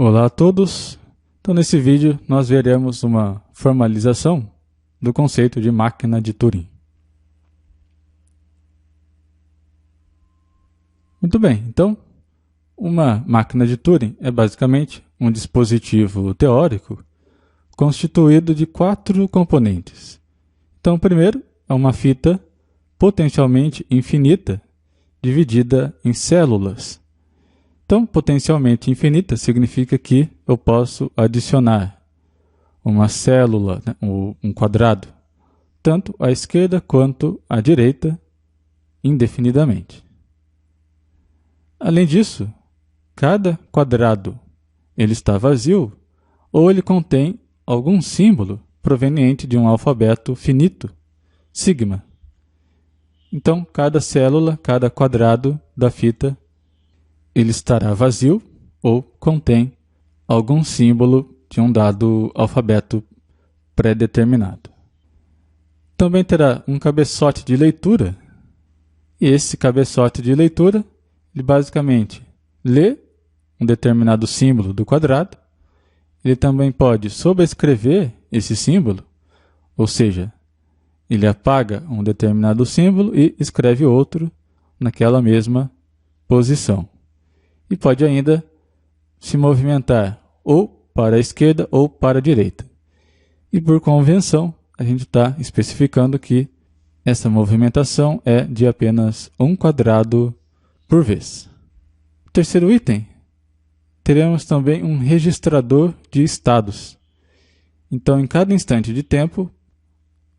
Olá a todos! Então nesse vídeo nós veremos uma formalização do conceito de máquina de Turing. Muito bem, então uma máquina de Turing é basicamente um dispositivo teórico constituído de 4 componentes. Então o primeiro é uma fita potencialmente infinita dividida em células. Então, potencialmente infinita significa que eu posso adicionar uma célula, um quadrado, tanto à esquerda quanto à direita, indefinidamente. Além disso, cada quadrado ele está vazio ou ele contém algum símbolo proveniente de um alfabeto finito, sigma. Então, cada célula, cada quadrado da fita ele estará vazio ou contém algum símbolo de um dado alfabeto pré-determinado. Também terá um cabeçote de leitura, e esse cabeçote de leitura, ele basicamente lê um determinado símbolo do quadrado, ele também pode sobrescrever esse símbolo, ou seja, ele apaga um determinado símbolo e escreve outro naquela mesma posição. E pode ainda se movimentar ou para a esquerda ou para a direita. E por convenção, a gente está especificando que essa movimentação é de apenas um quadrado por vez. Terceiro item, teremos também um registrador de estados. Então, em cada instante de tempo,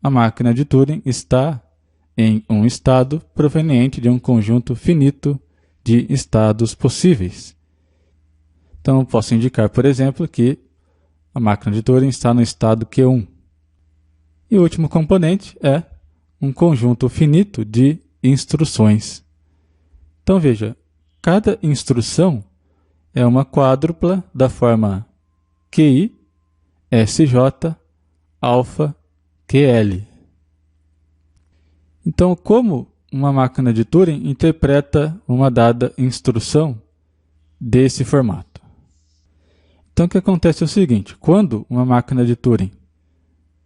a máquina de Turing está em um estado proveniente de um conjunto finito de estados possíveis. Então, eu posso indicar, por exemplo, que a máquina de Turing está no estado Q1. E o último componente é um conjunto finito de instruções. Então, veja, cada instrução é uma quádrupla da forma QI, SJ, alfa, QL. Então, como uma máquina de Turing interpreta uma dada instrução desse formato? Então, o que acontece é o seguinte: quando uma máquina de Turing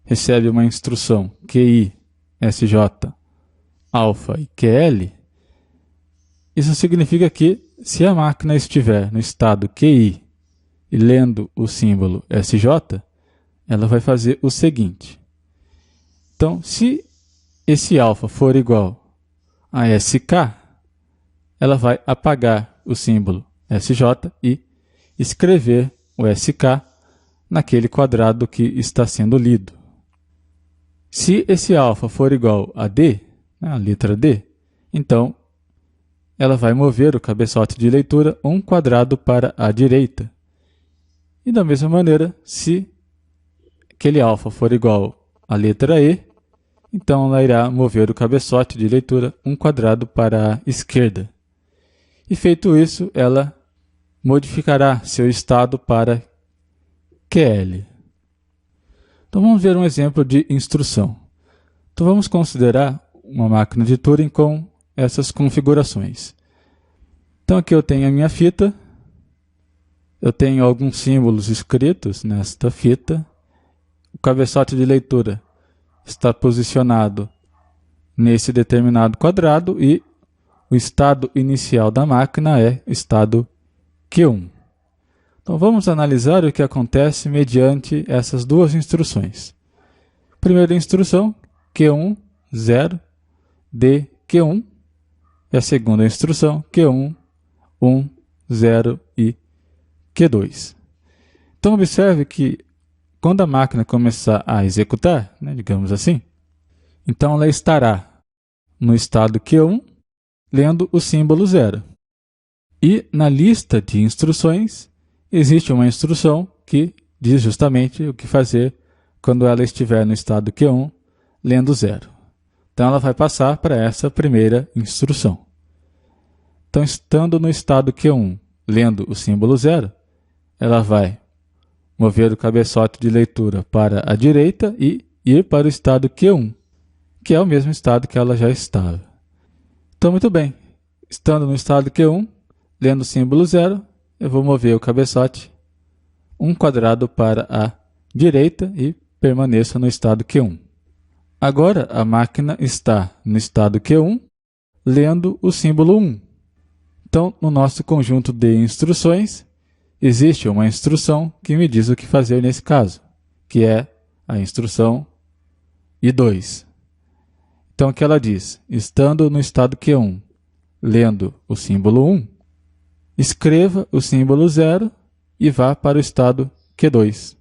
recebe uma instrução QI, SJ, alfa e QL, isso significa que, se a máquina estiver no estado QI e lendo o símbolo SJ, ela vai fazer o seguinte. Então, se esse alfa for igual a SK, ela vai apagar o símbolo SJ e escrever o SK naquele quadrado que está sendo lido. Se esse alfa for igual a D, a letra D, então ela vai mover o cabeçote de leitura um quadrado para a direita. E da mesma maneira, se aquele alfa for igual à letra E, então ela irá mover o cabeçote de leitura um quadrado para a esquerda. E feito isso, ela modificará seu estado para QL. Então vamos ver um exemplo de instrução. Então vamos considerar uma máquina de Turing com essas configurações. Então aqui eu tenho a minha fita, eu tenho alguns símbolos escritos nesta fita, o cabeçote de leitura está posicionado nesse determinado quadrado e o estado inicial da máquina é o estado Q1. Então vamos analisar o que acontece mediante essas duas instruções. Primeira instrução, Q1, 0, D, Q1. E a segunda instrução, Q1, 1, 0 e Q2. Então observe que quando a máquina começar a executar, digamos assim, então ela estará no estado Q1, lendo o símbolo 0. E na lista de instruções, existe uma instrução que diz justamente o que fazer quando ela estiver no estado Q1, lendo 0. Então ela vai passar para essa primeira instrução. Então, estando no estado Q1, lendo o símbolo 0, ela vai mover o cabeçote de leitura para a direita e ir para o estado Q1, que é o mesmo estado que ela já estava. Então, muito bem. Estando no estado Q1, lendo o símbolo 0, eu vou mover o cabeçote 1 quadrado para a direita e permaneça no estado Q1. Agora a máquina está no estado Q1, lendo o símbolo 1. Então, no nosso conjunto de instruções, existe uma instrução que me diz o que fazer nesse caso, que é a instrução I2. Então, o que ela diz? Estando no estado Q1, lendo o símbolo 1, escreva o símbolo 0 e vá para o estado Q2.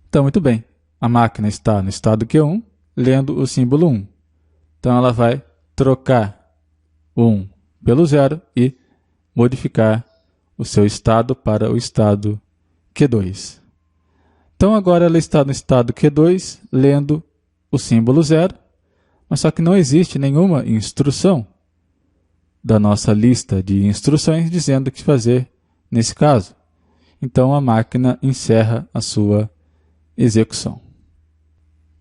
Então, muito bem, a máquina está no estado Q1, lendo o símbolo 1. Então, ela vai trocar o 1 pelo 0 e modificar o seu estado para o estado Q2. Então, agora ela está no estado Q2, lendo o símbolo 0, mas só que não existe nenhuma instrução da nossa lista de instruções dizendo o que fazer nesse caso. Então, a máquina encerra a sua execução.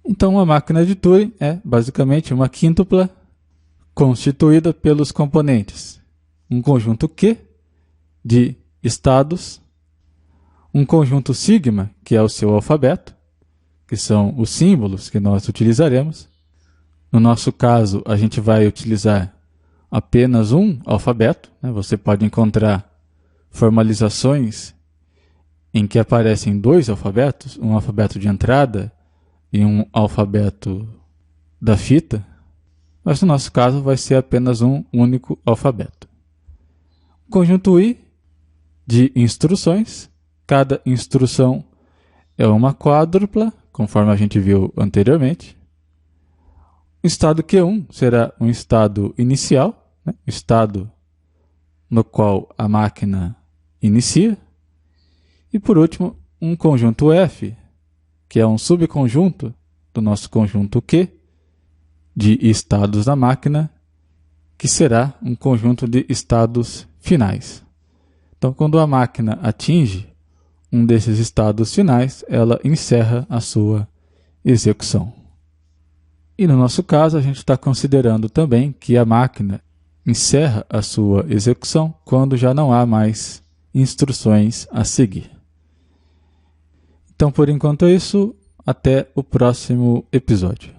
Então, uma máquina de Turing é basicamente uma quíntupla constituída pelos componentes um conjunto Q de estados, um conjunto sigma, que é o seu alfabeto, que são os símbolos que nós utilizaremos. No nosso caso, a gente vai utilizar apenas um alfabeto, né? Você pode encontrar formalizações em que aparecem 2 alfabetos, um alfabeto de entrada e um alfabeto da fita, mas no nosso caso vai ser apenas um único alfabeto. Conjunto I de instruções. Cada instrução é uma quádrupla, conforme a gente viu anteriormente. O estado Q1 será um estado inicial, né? Estado no qual a máquina inicia. E por último, um conjunto F, que é um subconjunto do nosso conjunto Q de estados da máquina, que será um conjunto de estados finais. Então, quando a máquina atinge um desses estados finais, ela encerra a sua execução. E no nosso caso, a gente está considerando também que a máquina encerra a sua execução quando já não há mais instruções a seguir. Então, por enquanto é isso. Até o próximo episódio.